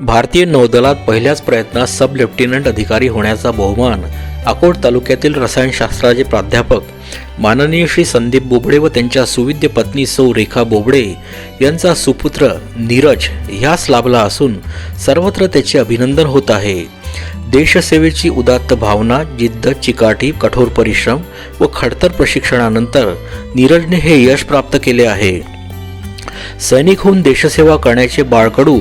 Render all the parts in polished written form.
भारतीय नौदलात पहिल्याच प्रयत्नात सब लेफ्टनंट अधिकारी होण्याचा बहुमान अकोट तालुक्यातील रसायनशास्त्राचे प्राध्यापक माननीय श्री संदीप बोबडे व त्यांच्या सुविद्य पत्नी सौ रेखा बोबडे यांचा सुपुत्र नीरज ह्यास लाभला असून सर्वत्र त्याचे अभिनंदन होत आहे। देशसेवेची उदात्त भावना, जिद्द, चिकाटी, कठोर परिश्रम व खडतर प्रशिक्षणानंतर नीरजने हे यश प्राप्त केले आहे। सैनिक होऊन देशसेवा करण्याचे बाळकडू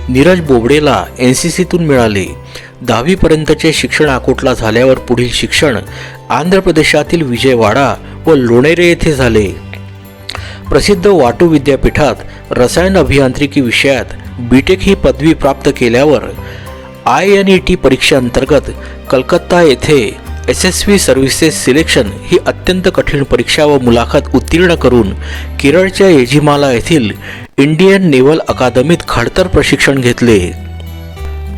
नीरज बोबडेला NCCतून मिळाले। 10वी पर्यंतचे शिक्षण अकोटला झाल्यावर पुढील शिक्षण आंध्र प्रदेशातील विजयवाडा व लोणेरे येथे झाले। प्रसिद्ध वाटू विद्यापीठात रसायन अभियांत्रिकी विषयात BTech ही पदवी प्राप्त केल्यावर INET परीक्षेअंतर्गत कलकत्ता येथे SSV सर्व्हिसेस सिलेक्शन ही अत्यंत कठीण परीक्षा व मुलाखत उत्तीर्ण करून केरळच्या येजिमाला येथील इंडियन नेव्हल अकादमीत खडतर प्रशिक्षण घेतले।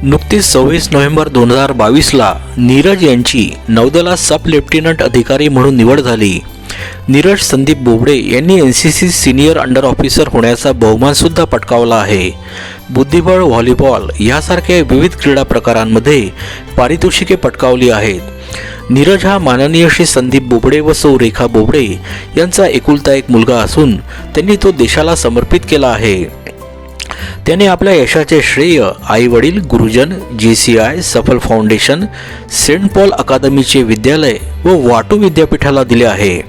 नुकतीच 26 नोव्हेंबर 2022ला नीरज यांची नौदलात सब लेफ्टनंट अधिकारी म्हणून निवड झाली। नीरज संदीप बोबडे यांनी NCC सिनियर अंडर ऑफिसर होण्याचा बहुमान सुद्धा पटकावला आहे। बुद्धिबळ, व्हॉलीबॉल यासारख्या विविध क्रीडा प्रकारांमध्ये पारितोषिके पटकावली आहेत। नीरज हा माननीय श्री संदीप बोबडे व सौ रेखा बोबडे यांचा एकुलता एक मुलगा असून त्यांनी तो देशाला समर्पित केला आहे। त्याने आपल्या यशाचे श्रेय आई वडील, गुरुजन, JCI, सफल फाउंडेशन, सेंट पॉल अकादमीचे विद्यालय व वाटू विद्यापीठाला दिले आहे।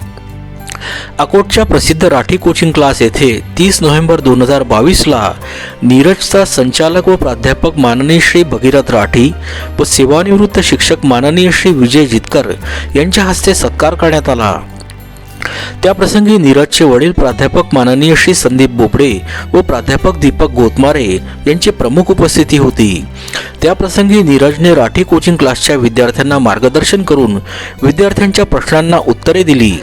अकोटच्या प्रसिद्ध राठी कोचिंग क्लास येथे 30 नोव्हेंबर 2022ला नीरजचा संचालक व प्राध्यापक माननीय श्री भगीरथ राठी व सेवानिवृत्त शिक्षक माननीय श्री विजय जितकर यांच्या हस्ते सत्कार करण्यात आला। त्याप्रसंगी नीरजचे वडील प्राध्यापक माननीय श्री संदीप बोबडे व प्राध्यापक दीपक गोतमारे यांची प्रमुख उपस्थिती होती। त्याप्रसंगी नीरजने राठी कोचिंग क्लासच्या विद्यार्थ्यांना मार्गदर्शन करून विद्यार्थ्यांच्या प्रश्नांना उत्तरे दिली।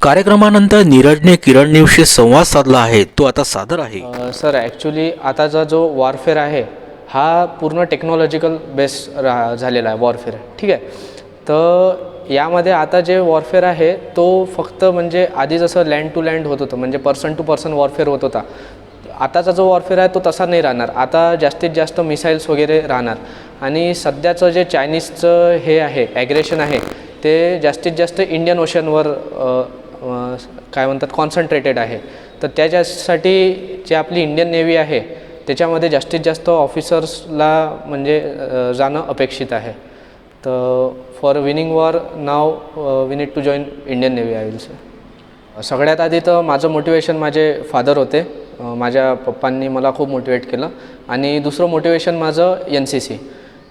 कार्यक्रमानंतर नीरजने किरण न्यूजशी संवाद साधला आहे, तो आता सादर आहे। सर, ॲक्च्युली आताचा जो वॉरफेअर आहे हा पूर्ण टेक्नॉलॉजिकल बेस झालेला आहे वॉरफेअर, ठीक आहे। तर यामध्ये आता जे वॉरफेअर आहे तो फक्त म्हणजे आधी जसं लँड टू लँड होत होतं, म्हणजे पर्सन टू पर्सन वॉरफेअर होत होता। आताचा जो वॉरफेअर आहे तो तसा नाही राहणार। आता जास्तीत जास्त मिसाईल्स वगैरे राहणार आणि सध्याचं जे चायनीजचं हे आहे ॲग्रेशन आहे ते जास्तीत जास्त इंडियन ओशनवर काय म्हणतात कॉन्सन्ट्रेटेड आहे। तर त्याच्यासाठी जे आपली इंडियन नेव्ही आहे त्याच्यामध्ये जास्तीत जास्त ऑफिसर्सला म्हणजे जाणं अपेक्षित आहे। तर for winning war now we need to join Indian navy I will say. सगळ्यात आधी तर माझं मोटिवेशन माझे फादर होते। माझ्या पप्पांनी मला खूप मोटिवेट केलं आणि दुसरं मोटिवेशन माझं NCC।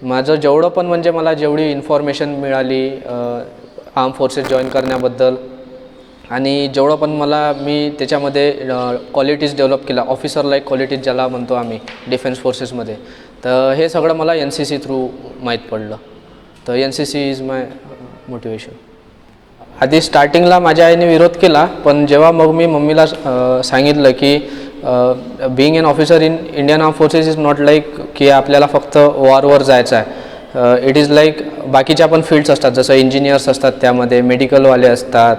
माझं जेवढं पण म्हणजे मला जेवढी इन्फॉर्मेशन मिळाली आर्म फोर्सेस जॉईन करण्याबद्दल आणि जेवढं पण मी त्याच्यामध्ये क्वालिटीज डेव्हलप केला, ऑफिसर लाईक क्वालिटीज ज्याला म्हणतो आम्ही डिफेन्स फोर्सेसमध्ये, तर हे सगळं मला NCC थ्रू माहीत पडलं। तर NCC इज माय मोटिवेशन। आधी स्टार्टिंगला माझ्या आईने विरोध केला, पण जेव्हा मग मी मम्मीला सांगितलं की being an officer in Indian arm forces is not like की आपल्याला फक्त वॉरवर जायचं आहे। इट इज लाईक बाकीच्या पण फील्ड्स असतात, जसं इंजिनियर्स असतात, त्यामध्ये मेडिकलवाले असतात,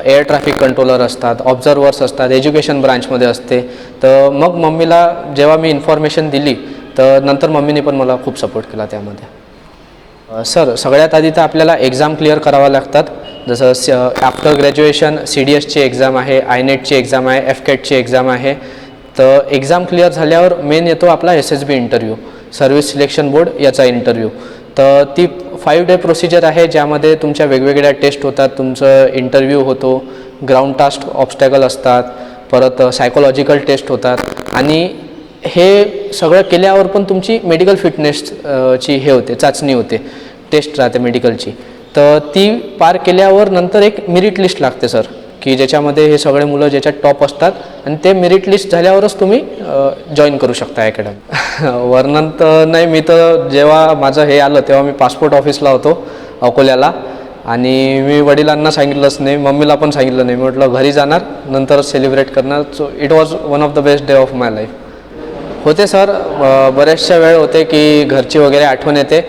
एअर ट्रॅफिक कंट्रोलर असतात, ऑब्झर्वर्स असतात, एज्युकेशन ब्रांचमध्ये असते। तर मग मम्मीला जेव्हा मी इन्फॉर्मेशन दिली तर नंतर मम्मीने पण मला खूप सपोर्ट केला त्यामध्ये। सर, सगळ्यात आधी तर आपल्याला एक्झाम क्लिअर कराव्या लागतात, जसं आफ्टर ग्रॅज्युएशन CDSची एक्झाम आहे, INETची एक्झाम आहे, FCATची एक्झाम आहे। तर एक्झाम क्लिअर झाल्यावर मेन येतो आपला SSB interview, service selection board याचा इंटरव्ह्यू। तर ती 5 डे प्रोसिजर आहे ज्यामध्ये तुमच्या वेगवेगळ्या टेस्ट होतात, तुमचं इंटरव्ह्यू होतो, ग्राउंड टास्क ऑब्स्टॅकल असतात, परत सायकोलॉजिकल टेस्ट होतात आणि हे सगळं केल्यावर पण तुमची मेडिकल फिटनेस ची हे होते, चाचणी होते, टेस्ट राहते मेडिकलची। तर ती पार केल्यावर नंतर एक मेरिट लिस्ट लागते सर, की ज्याच्यामध्ये हे सगळे मुलं ज्याच्यात टॉप असतात आणि ते मेरिट लिस्ट झाल्यावरच तुम्ही जॉईन करू शकता अकॅडमी. वर्णन तर नाही, मी तर जेव्हा माझं हे आलं तेव्हा मी पासपोर्ट ऑफिसला होतो अकोल्याला आणि मी वडिलांना सांगितलंच नाही, मम्मीला पण सांगितलं नाही. मी म्हटलं घरी जाणार नंतरच सेलिब्रेट करणार. So it was one of the best day of my life. होते सर, बरेचशा वेळ होते की घरची वगैरे आठवण येते,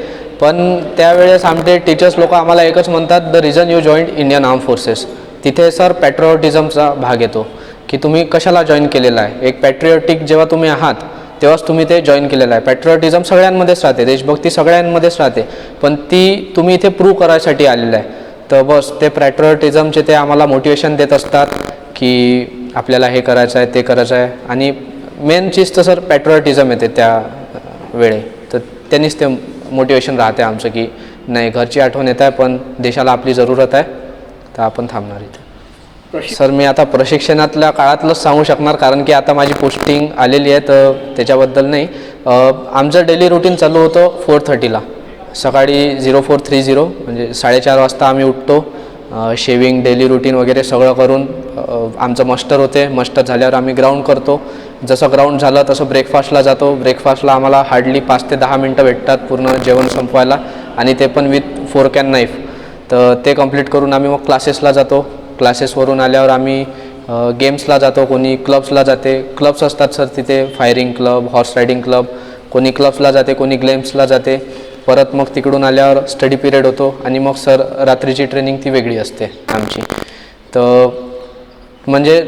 पण त्यावेळेस आमचे टीचर्स लोक आम्हाला एकच म्हणतात, the reason you joined Indian arm forces. तिथे सर पॅट्रिऑटिझमचा भाग येतो की तुम्ही कशाला जॉईन केलेला आहे. एक पॅट्रिऑटिक जेव्हा तुम्ही आहात तेव्हाच तुम्ही ते जॉईन केलेलं आहे. पॅट्रिऑटिझम सगळ्यांमध्येच राहते, देशभक्ती सगळ्यांमध्येच राहते, पण ती तुम्ही इथे प्रूव्ह करायसाठी आलेलं आहे. तर बस ते पॅट्रिऑटिझमचे ते आम्हाला मोटिवेशन देत असतात की आपल्याला हे करायचं आहे, ते करायचं आहे. आणि मेन चीज तर सर पॅट्रिऑटिझम येते त्या वेळे, तर त्यांनीच ते मोटिवेशन राहते आमचं की नाही, घरची आठवण येत आहे पण देशाला आपली जरूरत आहे, तर आपण थांबणार इथे. सर मी आता प्रशिक्षणातल्या काळातलंच सांगू शकणार, कारण की आता माझी पोस्टिंग आलेली आहे, तर त्याच्याबद्दल नाही. आमचं डेली रुटीन चालू होतं 4:30ला, सकाळी 0430 म्हणजे 4:30 वाजता आम्ही उठतो. शेविंग, डेली रुटीन वगैरे सगळं करून आमचं मस्टर होते. मस्टर झाल्यावर आम्ही ग्राउंड करतो. जसं ग्राउंड झालं तसं ब्रेकफास्टला जातो. ब्रेकफास्टला आम्हाला हार्डली 5 ते 10 मिनटं भेटतात पूर्ण जेवण संपवायला, आणि ते पण विथ फोर्क अँड नाईफ. तर ते कंप्लीट करून आम्ही मग क्लासेसला जातो. क्लासेसवरून आल्यावर आम्ही गेम्सला जातो, कोणी क्लब्सला जाते. क्लब्स असतात सर तिथे, firing club, horse riding club, कोणी क्लब्सला जाते, कोणी गेम्सला जाते. परत मग तिकडून आल्यावर स्टडी पिरियड होतो आणि मग सर रात्रीची ट्रेनिंग ती वेगळी असते आमची. तर म्हणजे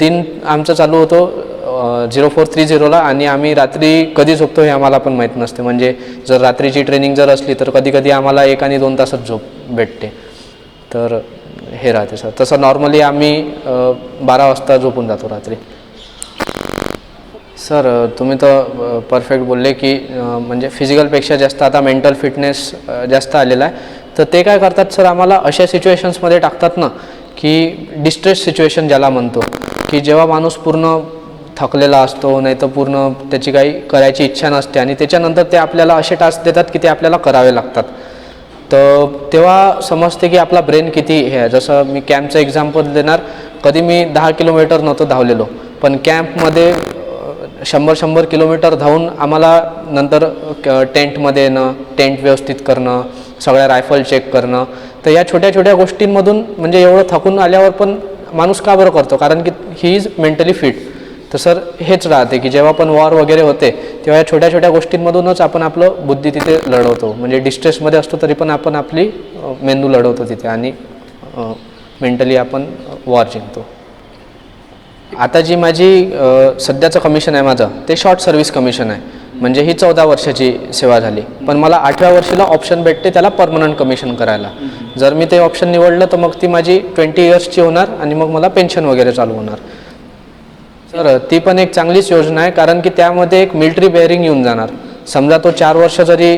दिन आमचं चालू होतो 0430ला, आणि आम्ही रात्री कधी झोपतो हे आम्हाला पण माहीत नसते. म्हणजे जर रात्रीची ट्रेनिंग जर असली तर कधी कधी आम्हाला 1 आणि 2 तासच झोप भेटते. तर हे राहते सर. तसं नॉर्मली आम्ही 12 वाजता झोपून जातो रात्री. सर तुम्ही तर परफेक्ट बोलले की म्हणजे फिजिकलपेक्षा जास्त आता मेंटल फिटनेस जास्त आलेला आहे. तर ते काय करतात सर, आम्हाला अशा सिच्युएशन्समध्ये टाकतात ना की डिस्ट्रेस सिच्युएशन ज्याला म्हणतो, की जेव्हा माणूस पूर्ण थकलेला असतो, नाही तर पूर्ण त्याची काही करायची इच्छा नसते, आणि त्याच्यानंतर ते आपल्याला असे टास्क देतात की ते आपल्याला करावे लागतात. तर तेव्हा समजते की आपला ब्रेन किती हे आहे. जसं मी कॅम्पचं एक्झाम्पल देणार. कधी मी 10 किलोमीटर नव्हतो धावलेलो, पण कॅम्पमध्ये 100 किलोमीटर धावून आम्हाला नंतर टेंटमध्ये येणं, टेंट व्यवस्थित करणं, सगळ्या रायफल चेक करणं. तर या छोट्या छोट्या गोष्टींमधून म्हणजे एवढं थकून आल्यावर पण माणूस का बरं करतो, कारण की ही इज मेंटली फिट. तर सर हेच राहते की जेव्हा पण वॉर वगैरे होते तेव्हा या छोट्या छोट्या गोष्टींमधूनच आपण आपलं बुद्धी तिथे लढवतो. म्हणजे डिस्ट्रेसमध्ये असतो तरी पण आपण आपली मेंदू लढवतो तिथे, आणि मेंटली आपण वॉर जिंकतो. आता जी माझी सध्याचं कमिशन आहे माझं, ते शॉर्ट सर्व्हिस कमिशन आहे. म्हणजे ही 14 वर्षाची सेवा झाली, पण मला 8व्या वर्षीला ऑप्शन भेटते त्याला परमनंट कमिशन करायला. जर मी ते ऑप्शन निवडलं तर मग ती माझी 20 इयर्सची होणार, आणि मग मला पेन्शन वगैरे चालू होणार. सर ती पण एक चांगलीच योजना आहे, कारण की त्यामध्ये एक मिलिटरी बेअरिंग येऊन जाणार. समजा तो 4 वर्ष जरी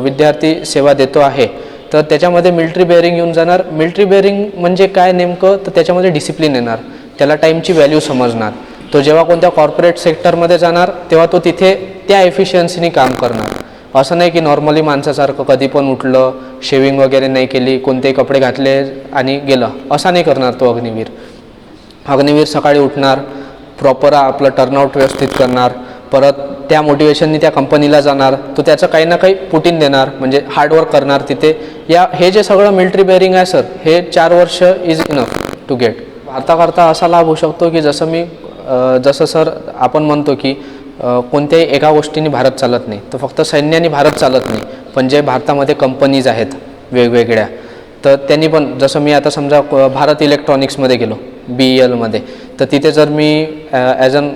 विद्यार्थी सेवा देतो आहे, तर त्याच्यामध्ये मिलिटरी बेअरिंग येऊन जाणार. मिलिटरी बेअरिंग म्हणजे काय नेमकं, तर त्याच्यामध्ये डिसिप्लिन येणार, त्याला टाईमची व्हॅल्यू समजणार. तो जेव्हा कोणत्या कॉर्पोरेट सेक्टरमध्ये जाणार तेव्हा तो तिथे त्या एफिशियन्सीने काम करणार. असं नाही की नॉर्मली माणसासारखं कधी पण उठलं, शेविंग वगैरे नाही केली, कोणतेही कपडे घातले आणि गेलं, असा नाही करणार तो अग्निवीर. अग्निवीर सकाळी उठणार, प्रॉपर आपलं टर्नआउट व्यवस्थित करणार, परत त्या मोटिवेशननी त्या कंपनीला जाणार, तो त्याचं काही ना काही पुटीन देणार, म्हणजे हार्डवर्क करणार तिथे. हे जे सगळं मिलिटरी बेअरिंग आहे सर, हे 4 वर्ष इज इनफ टू गेट. आता करता असा लाभ होऊ शकतो की जसं सर आपण म्हणतो की कोणत्याही एका गोष्टीने भारत चालत नाही, तर फक्त सैन्याने भारत चालत नाही, पण जे भारतामध्ये कंपनीज आहेत वेगवेगळ्या, तर त्यांनी पण, जसं मी आता समजा भारत इलेक्ट्रॉनिक्समध्ये गेलो BELमध्ये, तर तिथे जर मी ॲज अन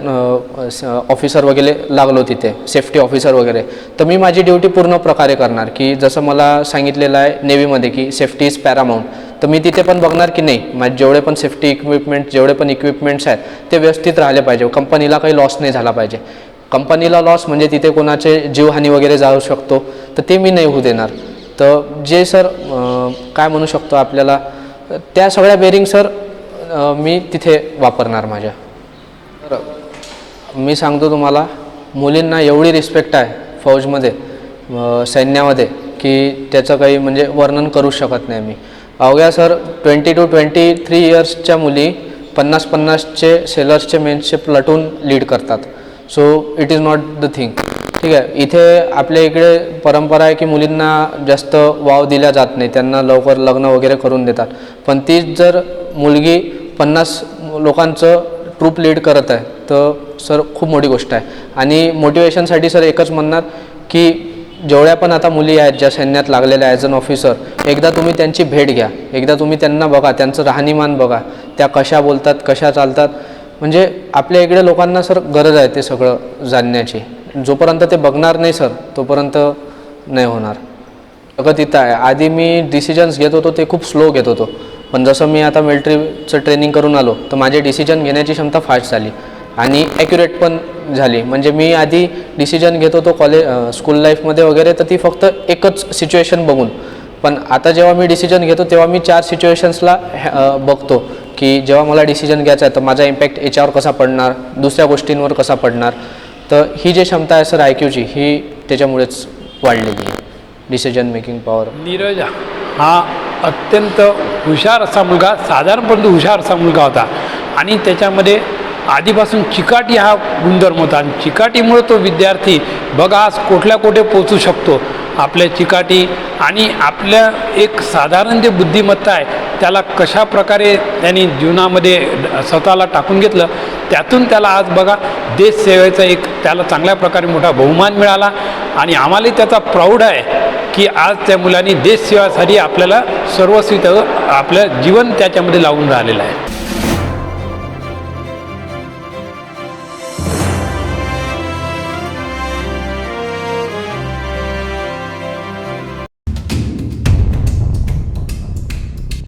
ऑफिसर वगैरे लागलो तिथे, सेफ्टी ऑफिसर वगैरे, तर मी माझी ड्युटी पूर्ण प्रकारे करणार. की जसं मला सांगितलेलं आहे नेव्हीमध्ये की सेफ्टी इज पॅरामाऊंट, तर मी तिथे पण बघणार की नाही माझे जेवढे पण सेफ्टी इक्विपमेंट, जेवढे पण इक्विपमेंट्स आहेत ते व्यवस्थित राहिले पाहिजे, कंपनीला काही लॉस नाही झाला पाहिजे. कंपनीला लॉस म्हणजे तिथे कोणाचे जीवहानी वगैरे जाऊ शकतो, तर ते मी नाही होऊ देणार. तर जे सर काय म्हणू शकतो आपल्याला, त्या सगळ्या बेरिंग सर मी तिथे वापरणार माझ्या. मी सांगतो तुम्हाला, मुलींना एवढी रिस्पेक्ट आहे फौजमध्ये, सैन्यामध्ये, की त्याचं काही म्हणजे वर्णन करू शकत नाही मी. अवघ्या सर 20 to 23 इयर्सच्या मुली 50-50चे सेलर्सचे मेन्सचे प्लटून लीड करतात. So it is not the thing. ठीक आहे. इथे आपल्या इकडे परंपरा आहे की मुलींना जास्त वाव दिला जात नाही, त्यांना लवकर लग्न वगैरे करून देतात. पण तीच जर मुलगी 50 लोकांचं ट्रूप लीड करत आहे तर सर खूप मोठी गोष्ट आहे. आणि मोटिवेशनसाठी सर एकच म्हणणार की जेवढ्या पण आता मुली आहेत ज्या सैन्यात लागलेल्या ॲज अन ऑफिसर, एकदा तुम्ही त्यांची भेट घ्या, एकदा तुम्ही त्यांना बघा, त्यांचं राहणीमान बघा, त्या कशा बोलतात, कशा चालतात. म्हणजे आपल्या इकडे लोकांना सर गरज आहे ते सगळं जाणण्याची. जोपर्यंत ते बघणार नाही सर तोपर्यंत नाही होणार. सगळं तिथं आहे. आधी मी डिसिजन्स घेत होतो ते खूप स्लो घेत होतो, पण जसं मी आता मिलिटरीचं ट्रेनिंग करून आलो तर माझे डिसिजन घेण्याची क्षमता फास्ट झाली आणि ॲक्युरेट पण झाली. म्हणजे मी आधी डिसिजन घेत होतो स्कूल लाईफमध्ये वगैरे तर ती फक्त एकच सिच्युएशन बघून, पण आता जेव्हा मी डिसिजन घेतो तेव्हा मी 4 सिच्युएशन्सला बघतो की जेव्हा मला डिसिजन घ्यायचा आहे तर माझा इम्पॅक्ट याच्यावर कसा पडणार, दुसऱ्या गोष्टींवर कसा पडणार. तर ही जी क्षमता आहे सर IQची ही त्याच्यामुळेच वाढलेली आहे, डिसिजन मेकिंग पॉवर. नीरज हा अत्यंत हुशार असा मुलगा, साधारणपणे हुशार असा मुलगा होता आणि त्याच्यामध्ये आधीपासून चिकाटी हा गुणधर्म होता आणि चिकाटीमुळे तो विद्यार्थी बघा आज कुठल्या कुठे पोचू शकतो. आपल्या चिकाटी आणि आपल्या एक साधारण जे बुद्धिमत्ता आहे त्याला कशा प्रकारे त्यांनी जीवनामध्ये स्वतःला टाकून घेतलं, त्यातून त्याला आज बघा देशसेवेचा एक त्याला चांगल्या प्रकारे मोठा बहुमान मिळाला आणि आम्हालाही त्याचा प्राऊड आहे की आज त्या मुलांनी देशसेवेसाठी आपल्याला सर्वस्वी आपलं जीवन त्याच्यामध्ये लावून राहिलेलं आहे.